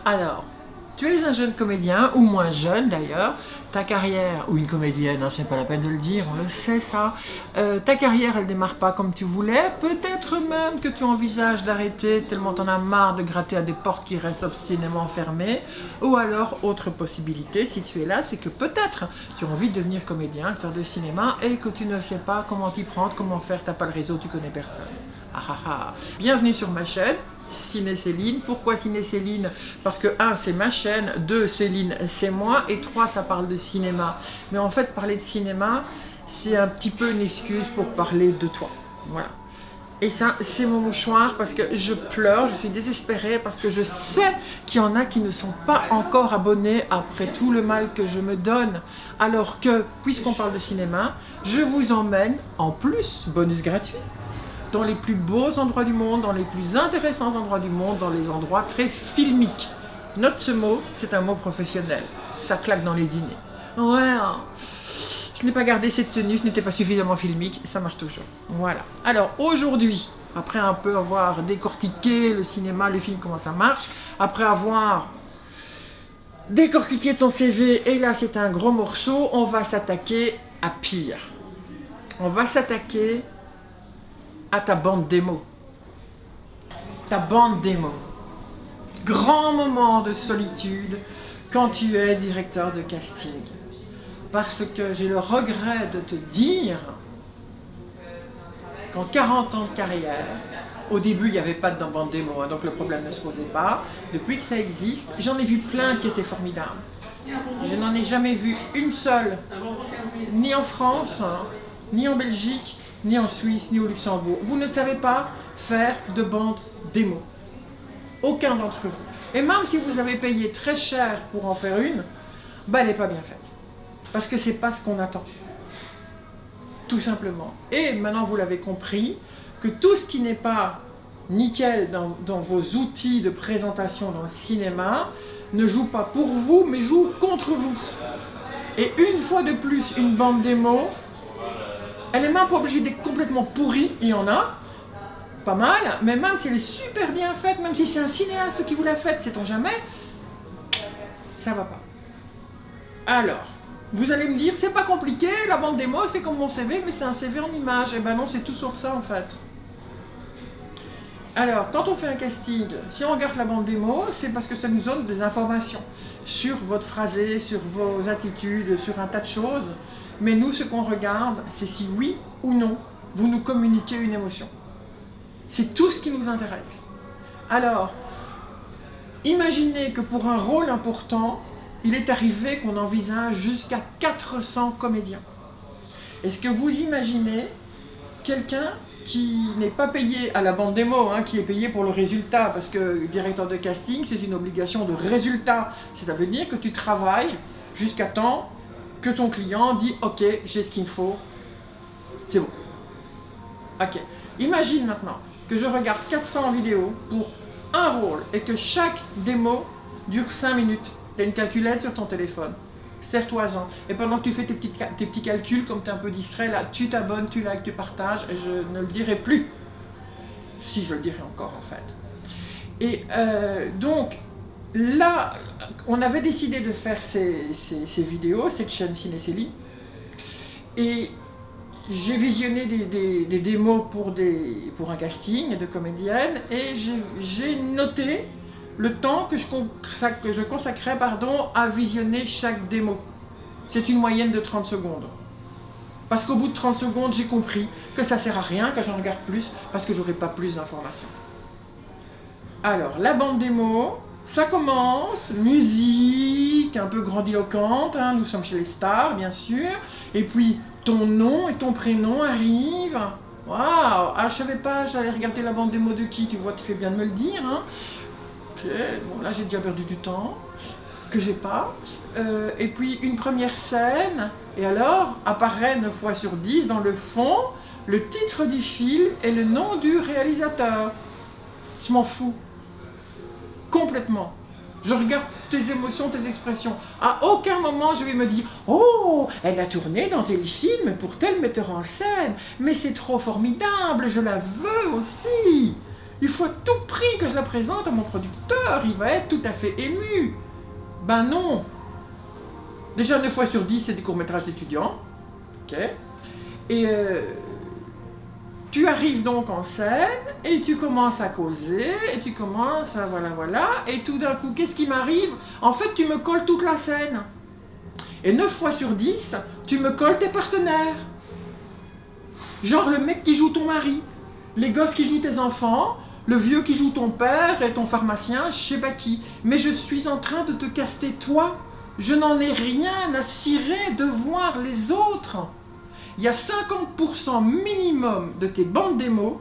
Alors, tu es un jeune comédien, ou moins jeune d'ailleurs, ta carrière, ou une comédienne, hein, c'est pas la peine de le dire, on le sait ça, ta carrière elle démarre pas comme tu voulais, peut-être même que tu envisages d'arrêter tellement t'en as marre de gratter à des portes qui restent obstinément fermées, ou alors, autre possibilité, si tu es là, c'est que peut-être tu as envie de devenir comédien, acteur de cinéma, et que tu ne sais pas comment t'y prendre, comment faire, t'as pas le réseau, tu connais personne. Ah ah ah. Bienvenue sur ma chaîne, Ciné Céline. Pourquoi Ciné Céline? Parce que 1 c'est ma chaîne, 2 Céline c'est moi, et 3 ça parle de cinéma. Mais en fait parler de cinéma c'est un petit peu une excuse pour parler de toi. Voilà. Et ça c'est mon mouchoir parce que je pleure, je suis désespérée parce que je sais qu'il y en a qui ne sont pas encore abonnés après tout le mal que je me donne. Alors que, puisqu'on parle de cinéma, je vous emmène en plus, bonus gratuit, dans les plus beaux endroits du monde, dans les plus intéressants endroits du monde, dans les endroits très filmiques. Note ce mot, c'est un mot professionnel. Ça claque dans les dîners. Ouais, je n'ai pas gardé cette tenue, ce n'était pas suffisamment filmique, ça marche toujours. Voilà. Alors aujourd'hui, après un peu avoir décortiqué le cinéma, le film, comment ça marche, après avoir décortiqué ton CV, et là c'est un gros morceau, on va s'attaquer à pire. On va s'attaquer à ta bande démo. Ta bande démo. Grand moment de solitude quand tu es directeur de casting. Parce que j'ai le regret de te dire qu'en 40 ans de carrière, au début il n'y avait pas de bande démo, hein, donc le problème ne se posait pas. Depuis que ça existe, j'en ai vu plein qui étaient formidables. Je n'en ai jamais vu une seule, ni en France, hein, ni en Belgique, ni en Suisse, ni au Luxembourg. Vous ne savez pas faire de bande démo. Aucun d'entre vous. Et même si vous avez payé très cher pour en faire une, bah, elle n'est pas bien faite. Parce que c'est pas ce qu'on attend. Tout simplement. Et maintenant vous l'avez compris, que tout ce qui n'est pas nickel dans vos outils de présentation dans le cinéma, ne joue pas pour vous, mais joue contre vous. Et une fois de plus, une bande démo, elle n'est même pas obligée d'être complètement pourrie, il y en a, pas mal, mais même si elle est super bien faite, même si c'est un cinéaste qui vous l'a faite, sait-on jamais, ça va pas. Alors, vous allez me dire, c'est pas compliqué, la bande démo, c'est comme mon CV, mais c'est un CV en image. Eh ben non, c'est tout sauf ça en fait. Alors, quand on fait un casting, si on regarde la bande démo, c'est parce que ça nous donne des informations sur votre phrasé, sur vos attitudes, sur un tas de choses. Mais nous, ce qu'on regarde, c'est si oui ou non, vous nous communiquez une émotion. C'est tout ce qui nous intéresse. Alors, imaginez que pour un rôle important, il est arrivé qu'on envisage jusqu'à 400 comédiens. Est-ce que vous imaginez quelqu'un qui n'est pas payé à la bande démo, hein, qui est payé pour le résultat, parce que directeur de casting, c'est une obligation de résultat. Ça veut dire que tu travailles jusqu'à temps que ton client dit « Ok, j'ai ce qu'il me faut, c'est bon. » Ok. Imagine maintenant que je regarde 400 vidéos pour un rôle et que chaque démo dure 5 minutes. Tu as une calculette sur ton téléphone. Serre-toi-en. Et pendant que tu fais tes petits calculs, comme tu es un peu distrait, là, tu t'abonnes, tu likes, tu partages, et je ne le dirai plus. Si je le dirai encore, en fait. Et donc, là, on avait décidé de faire ces vidéos, cette chaîne Ciné Céline. Et j'ai visionné des démos pour un casting de comédienne, et j'ai noté le temps que je consacrais à visionner chaque démo. C'est une moyenne de 30 secondes. Parce qu'au bout de 30 secondes, j'ai compris que ça ne sert à rien, que j'en regarde plus, parce que j'aurai pas plus d'informations. Alors, la bande démo, ça commence, musique un peu grandiloquente, hein, nous sommes chez les stars, bien sûr, et puis ton nom et ton prénom arrivent. Waouh! Ah, je savais pas, j'allais regarder la bande démo de qui, tu vois, tu fais bien de me le dire, hein. Ok, bon là j'ai déjà perdu du temps, que j'ai pas. Et puis une première scène, et alors apparaît 9 fois sur 10 dans le fond, le titre du film et le nom du réalisateur. Je m'en fous. Complètement. Je regarde tes émotions, tes expressions. À aucun moment je vais me dire « Oh, elle a tourné dans tel film pour tel metteur en scène, mais c'est trop formidable, je la veux aussi !» Il faut à tout prix que je la présente à mon producteur, il va être tout à fait ému. Ben non. Déjà 9 fois sur 10, c'est des courts-métrages d'étudiants. Ok. Et tu arrives donc en scène, et tu commences à causer, et tu commences à voilà, et tout d'un coup, qu'est-ce qui m'arrive? En fait, tu me colles toute la scène. Et 9 fois sur 10, tu me colles tes partenaires. Genre le mec qui joue ton mari, les gosses qui jouent tes enfants, le vieux qui joue ton père et ton pharmacien, je sais pas qui. Mais je suis en train de te caster toi. Je n'en ai rien à cirer de voir les autres. Il y a 50% minimum de tes bandes démos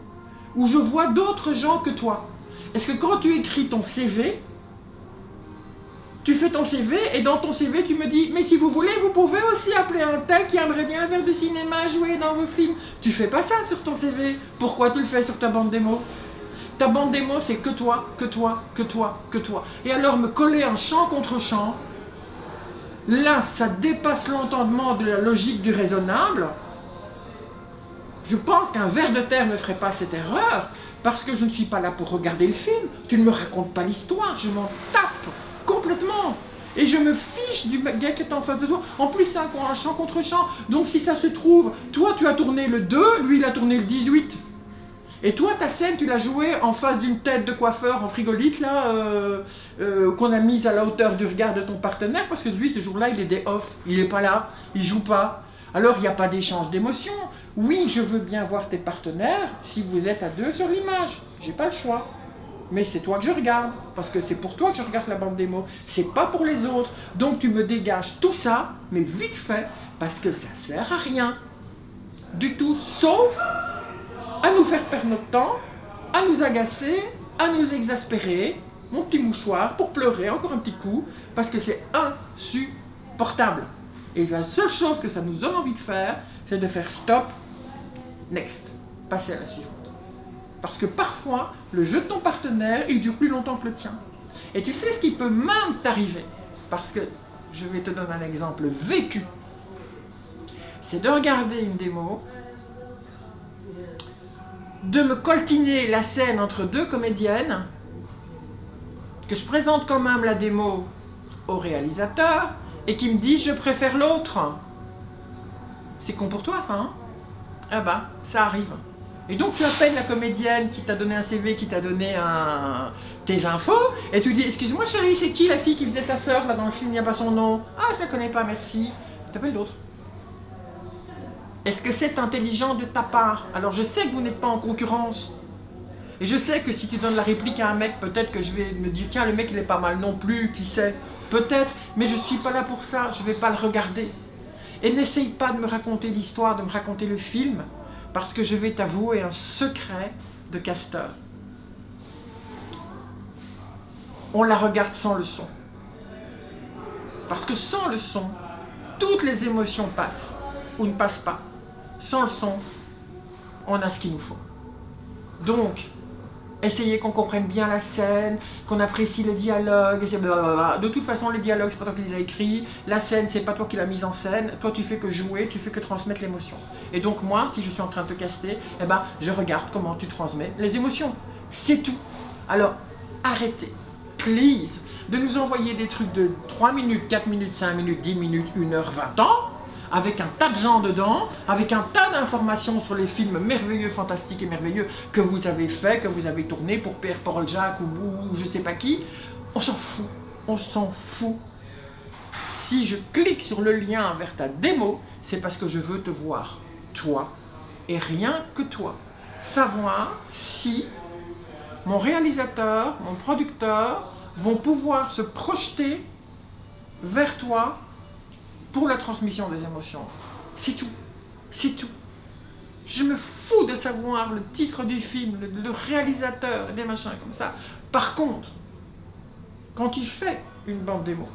où je vois d'autres gens que toi. Est-ce que quand tu écris ton CV, tu fais ton CV et dans ton CV tu me dis « Mais si vous voulez, vous pouvez aussi appeler un tel qui aimerait bien faire du cinéma, jouer dans vos films. » Tu fais pas ça sur ton CV. Pourquoi tu le fais sur ta bande démo? Ta bande démo, c'est que toi, que toi, que toi, que toi. Et alors me coller un chant contre chant, là, ça dépasse l'entendement de la logique du raisonnable. Je pense qu'un ver de terre ne ferait pas cette erreur, parce que je ne suis pas là pour regarder le film. Tu ne me racontes pas l'histoire, je m'en tape complètement. Et je me fiche du gars qui est en face de toi. En plus, c'est un chant contre chant. Donc si ça se trouve, toi tu as tourné le 2, lui il a tourné le 18. Et toi, ta scène, tu l'as jouée en face d'une tête de coiffeur en frigolite, là, qu'on a mise à la hauteur du regard de ton partenaire, parce que lui, ce jour-là, il est des off, il n'est pas là, il joue pas. Alors, il n'y a pas d'échange d'émotions. Oui, je veux bien voir tes partenaires si vous êtes à deux sur l'image. J'ai pas le choix. Mais c'est toi que je regarde, parce que c'est pour toi que je regarde la bande démo. C'est pas pour les autres. Donc, tu me dégages tout ça, mais vite fait, parce que ça sert à rien. Du tout, sauf à nous faire perdre notre temps, à nous agacer, à nous exaspérer, mon petit mouchoir pour pleurer encore un petit coup, parce que c'est insupportable. Et la seule chose que ça nous donne envie de faire, c'est de faire stop, next, passer à la suivante. Parce que parfois, le jeu de ton partenaire, il dure plus longtemps que le tien. Et tu sais ce qui peut même t'arriver, parce que je vais te donner un exemple vécu, c'est de regarder une démo, de me coltiner la scène entre deux comédiennes, que je présente quand même la démo au réalisateur, et qui me dit « je préfère l'autre ». C'est con pour toi ça, hein? Ah bah, ça arrive. Et donc tu appelles la comédienne qui t'a donné un CV, qui t'a donné tes infos, et tu dis « excuse-moi chérie, c'est qui la fille qui faisait ta sœur là dans le film, il n'y a pas son nom ?»« Ah, je la connais pas, merci. » Tu appelles l'autre. Est-ce que c'est intelligent de ta part? Alors je sais que vous n'êtes pas en concurrence. Et je sais que si tu donnes la réplique à un mec, peut-être que je vais me dire, tiens, le mec il est pas mal non plus, qui sait? Peut-être, mais je suis pas là pour ça, je vais pas le regarder. Et n'essaye pas de me raconter l'histoire, de me raconter le film, parce que je vais t'avouer un secret de casteur. On la regarde sans le son. Parce que sans le son, toutes les émotions passent, ou ne passent pas. Sans le son, on a ce qu'il nous faut. Donc, essayez qu'on comprenne bien la scène, qu'on apprécie le dialogue, et blablabla. De toute façon, les dialogues, c'est pas toi qui les as écrits, la scène, c'est pas toi qui l'as mise en scène, toi tu fais que jouer, tu fais que transmettre l'émotion. Et donc moi, si je suis en train de te caster, eh ben, je regarde comment tu transmets les émotions. C'est tout. Alors, arrêtez, please, de nous envoyer des trucs de 3 minutes, 4 minutes, 5 minutes, 10 minutes, 1 heure, 20 ans, avec un tas de gens dedans, avec un tas d'informations sur les films merveilleux, fantastiques et merveilleux que vous avez fait, que vous avez tourné pour Pierre Paul Jacques ou je sais pas qui. On s'en fout, on s'en fout. Si je clique sur le lien vers ta démo, c'est parce que je veux te voir, toi, et rien que toi. Savoir si mon réalisateur, mon producteur vont pouvoir se projeter vers toi pour la transmission des émotions. C'est tout. C'est tout. Je me fous de savoir le titre du film, le réalisateur, des machins comme ça. Par contre, quand tu fais une bande démo,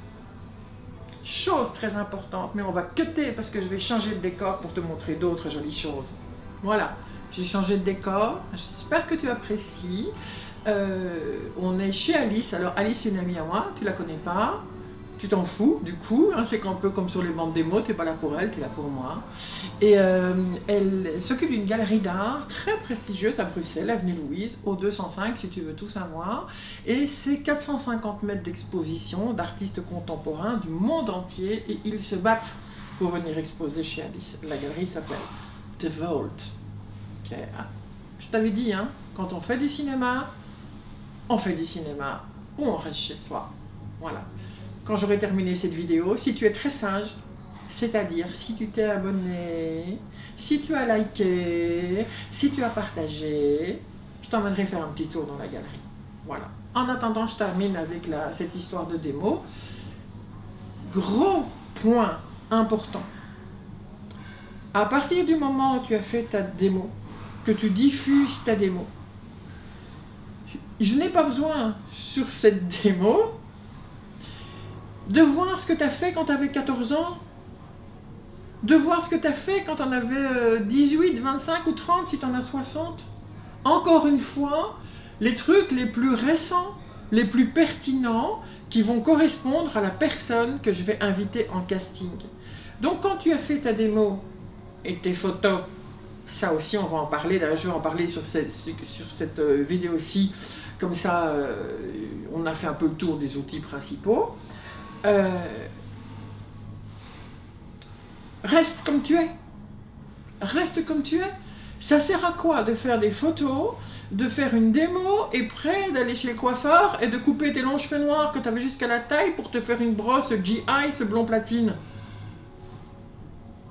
chose très importante, mais on va cutter parce que je vais changer de décor pour te montrer d'autres jolies choses. Voilà, j'ai changé de décor, j'espère que tu apprécies. On est chez Alice, alors Alice c'est une amie à moi, tu la connais pas. tu t'en fous du coup, hein, c'est un peu comme sur les bandes démo, tu n'es pas là pour elle, tu es là pour moi. Et elle s'occupe d'une galerie d'art très prestigieuse à Bruxelles, avenue Louise, au 205 si tu veux tout savoir. Et c'est 450 mètres d'exposition d'artistes contemporains du monde entier et ils se battent pour venir exposer chez Alice. La galerie s'appelle The Vault. Okay. Ah, je t'avais dit, hein, quand on fait du cinéma ou on reste chez soi. Voilà. Quand j'aurai terminé cette vidéo, si tu es très sage, c'est-à-dire si tu t'es abonné, si tu as liké, si tu as partagé, je t'emmènerai faire un petit tour dans la galerie. Voilà. En attendant, je termine avec cette histoire de démo. Gros point important. À partir du moment où tu as fait ta démo, que tu diffuses ta démo, je n'ai pas besoin sur cette démo de voir ce que tu as fait quand tu avais 14 ans, de voir ce que tu as fait quand tu en avais 18, 25 ou 30 si tu en as 60. Encore une fois, les trucs les plus récents, les plus pertinents, qui vont correspondre à la personne que je vais inviter en casting. Donc quand tu as fait ta démo et tes photos, ça aussi on va en parler, d'ailleurs je vais en parler sur cette vidéo-ci, comme ça on a fait un peu le tour des outils principaux. Reste comme tu es. Reste comme tu es. Ça sert à quoi de faire des photos, de faire une démo et prêt d'aller chez le coiffeur et de couper tes longs cheveux noirs que tu avais jusqu'à la taille pour te faire une brosse GI, ce blond platine?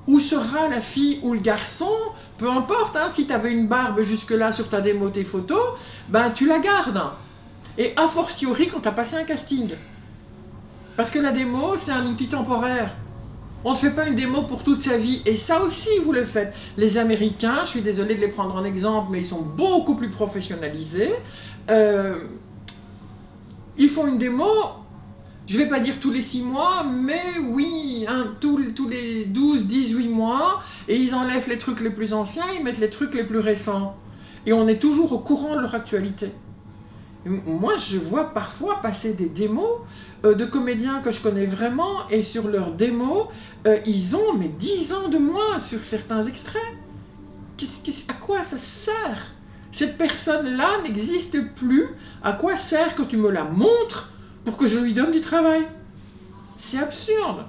Où sera la fille ou le garçon? Peu importe, hein, si tu avais une barbe jusque-là sur ta démo, tes photos, ben tu la gardes. Et a fortiori quand tu as passé un casting. Parce que la démo, c'est un outil temporaire. On ne fait pas une démo pour toute sa vie. Et ça aussi, vous le faites. Les Américains, je suis désolée de les prendre en exemple, mais ils sont beaucoup plus professionnalisés. Ils font une démo, je ne vais pas dire tous les 6 mois, mais oui, hein, tous les 12, 18 mois. Et ils enlèvent les trucs les plus anciens, ils mettent les trucs les plus récents. Et on est toujours au courant de leur actualité. Moi, je vois parfois passer des démos de comédiens que je connais vraiment, et sur leurs démos, ils ont 10 ans de moins sur certains extraits. À quoi ça sert? Cette personne-là n'existe plus. À quoi sert que tu me la montres pour que je lui donne du travail? C'est absurde.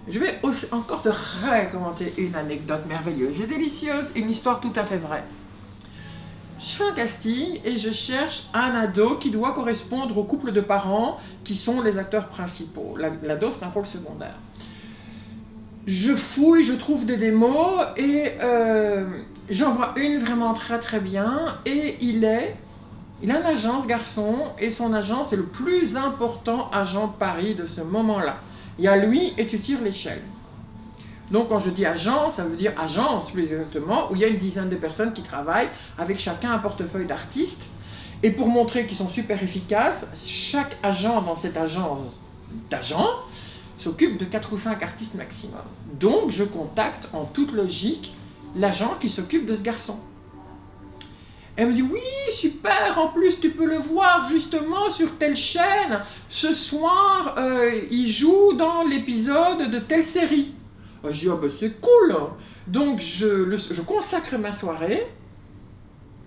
Je vais aussi encore te raconter une anecdote merveilleuse et délicieuse, une histoire tout à fait vraie. Je fais un casting et je cherche un ado qui doit correspondre au couple de parents qui sont les acteurs principaux. L'ado, c'est un rôle secondaire. Je fouille, je trouve des démos et j'en vois une vraiment très très bien. Et il a une agence, garçon, et son agence est le plus important agent de Paris de ce moment-là. Il y a lui et tu tires l'échelle. Donc quand je dis agent, ça veut dire agence plus exactement, où il y a une dizaine de personnes qui travaillent, avec chacun un portefeuille d'artistes. Et pour montrer qu'ils sont super efficaces, chaque agent dans cette agence d'agents s'occupe de 4 ou 5 artistes maximum. Donc je contacte en toute logique l'agent qui s'occupe de ce garçon. Elle me dit oui, super, en plus tu peux le voir justement sur telle chaîne, ce soir il joue dans l'épisode de telle série. Je dis, oh ben c'est cool. Donc je consacre ma soirée,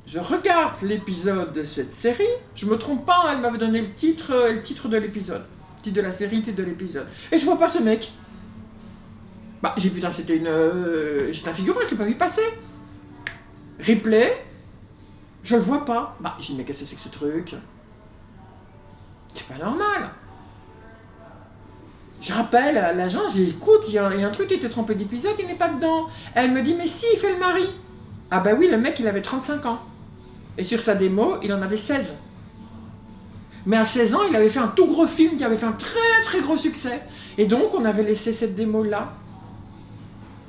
je regarde l'épisode de cette série, je me trompe pas, elle m'avait donné le titre de l'épisode, le titre de la série, le titre de l'épisode. Et je vois pas ce mec. Bah j'ai dit putain, c'était un figurant, je l'ai pas vu passer. Replay, je le vois pas. Bah j'ai dit mais qu'est-ce que c'est que ce truc? C'est pas normal. Je rappelle à l'agent, je dis écoute, il y a un truc, il t'est trompé d'épisode, il n'est pas dedans. Elle me dit mais si, il fait le mari. Ah bah oui, le mec il avait 35 ans. Et sur sa démo, il en avait 16. Mais à 16 ans, il avait fait un tout gros film qui avait fait un très très gros succès. Et donc on avait laissé cette démo là.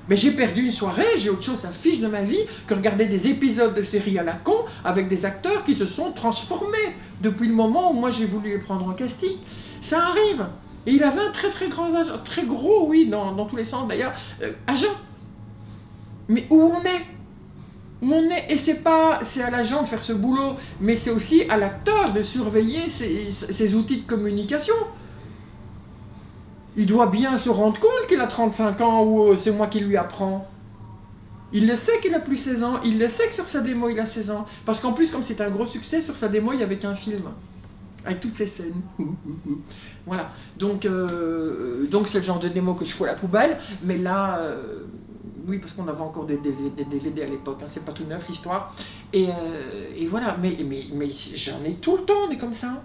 Mais j'ai perdu une soirée, j'ai autre chose à fiche de ma vie que regarder des épisodes de séries à la con avec des acteurs qui se sont transformés depuis le moment où moi j'ai voulu les prendre en casting. Ça arrive. Et il avait un très très grand agent, très gros, oui, dans tous les sens d'ailleurs, agent. Mais où on est? Où on est? Et c'est à l'agent de faire ce boulot, mais c'est aussi à l'acteur de surveiller ses outils de communication. Il doit bien se rendre compte qu'il a 35 ans ou c'est moi qui lui apprends. Il le sait qu'il a plus 16 ans, il le sait que sur sa démo il a 16 ans. Parce qu'en plus, comme c'est un gros succès, sur sa démo il n'y avait qu'un film. Avec toutes ces scènes. Voilà. Donc c'est le genre de démo que je fous à la poubelle. Mais là, oui, parce qu'on avait encore des DVD à l'époque, hein, c'est pas tout neuf l'histoire. Et voilà, mais j'en ai tout le temps, des comme ça.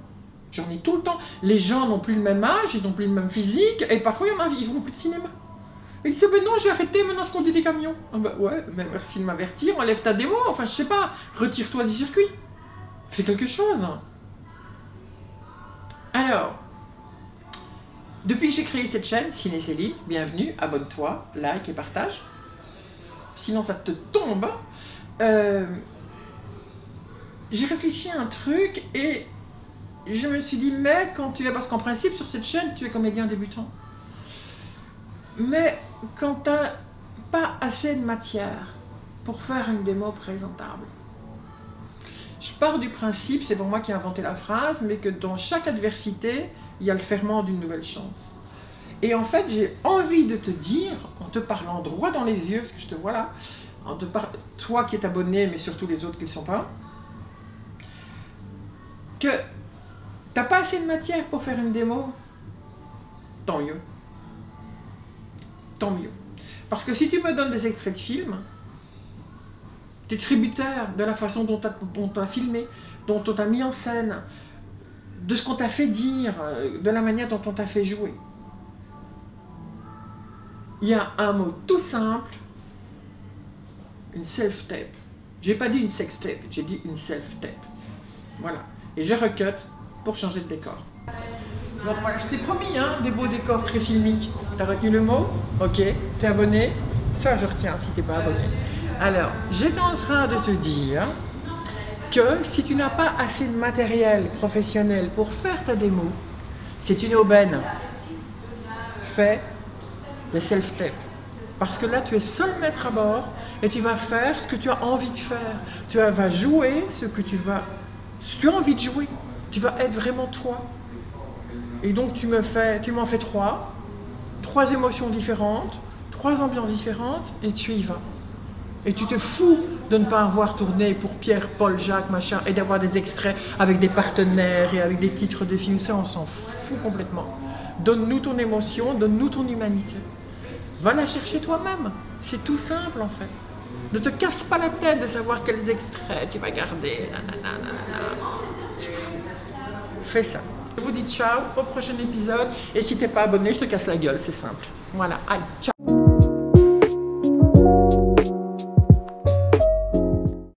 J'en ai tout le temps. Les gens n'ont plus le même âge, ils n'ont plus le même physique, et parfois il y en a, ils ne vont plus de cinéma. Ils disent, ben non, j'ai arrêté, maintenant je conduis des camions. Ah ben ouais, mais merci de m'avertir, enlève ta démo, enfin je sais pas, retire-toi du circuit. Fais quelque chose. Alors, depuis que j'ai créé cette chaîne, Ciné Céline, bienvenue, abonne-toi, like et partage. Sinon ça te tombe. J'ai réfléchi à un truc et je me suis dit, mais quand tu es, parce qu'en principe sur cette chaîne, tu es comédien débutant. Mais quand tu n'as pas assez de matière pour faire une démo présentable, je pars du principe, c'est pour moi qui ai inventé la phrase, mais que dans chaque adversité, il y a le ferment d'une nouvelle chance. Et en fait, j'ai envie de te dire, en te parlant droit dans les yeux, parce que je te vois là, toi qui es abonné, mais surtout les autres qui ne le sont pas, que tu n'as pas assez de matière pour faire une démo, tant mieux. Tant mieux. Parce que si tu me donnes des extraits de films, tu es tributaire de la façon dont on t'a filmé, dont on t'a mis en scène, de ce qu'on t'a fait dire, de la manière dont on t'a fait jouer. Il y a un mot tout simple, une self-tape. J'ai pas dit une sex-tape, j'ai dit une self-tape. Voilà. Et je recut pour changer de décor. Alors voilà, je t'ai promis, hein, des beaux décors très filmiques. T'as retenu le mot? Ok. T'es abonné? Ça, je retiens si t'es pas abonné. Alors, j'étais en train de te dire que si tu n'as pas assez de matériel professionnel pour faire ta démo, c'est une aubaine. Fais les self-tapes. Parce que là, tu es seul maître à bord et tu vas faire ce que tu as envie de faire. Tu vas jouer ce que tu as envie de jouer. Tu vas être vraiment toi. Et donc, tu m'en fais trois émotions différentes, 3 ambiances différentes, et tu y vas. Et tu te fous de ne pas avoir tourné pour Pierre, Paul, Jacques, machin, et d'avoir des extraits avec des partenaires et avec des titres de films. Ça, on s'en fout complètement. Donne-nous ton émotion, donne-nous ton humanité. Va la chercher toi-même. C'est tout simple, en fait. Ne te casse pas la tête de savoir quels extraits tu vas garder. Fais ça. Je vous dis ciao, au prochain épisode. Et si t'es pas abonné, je te casse la gueule, c'est simple. Voilà, allez, ciao.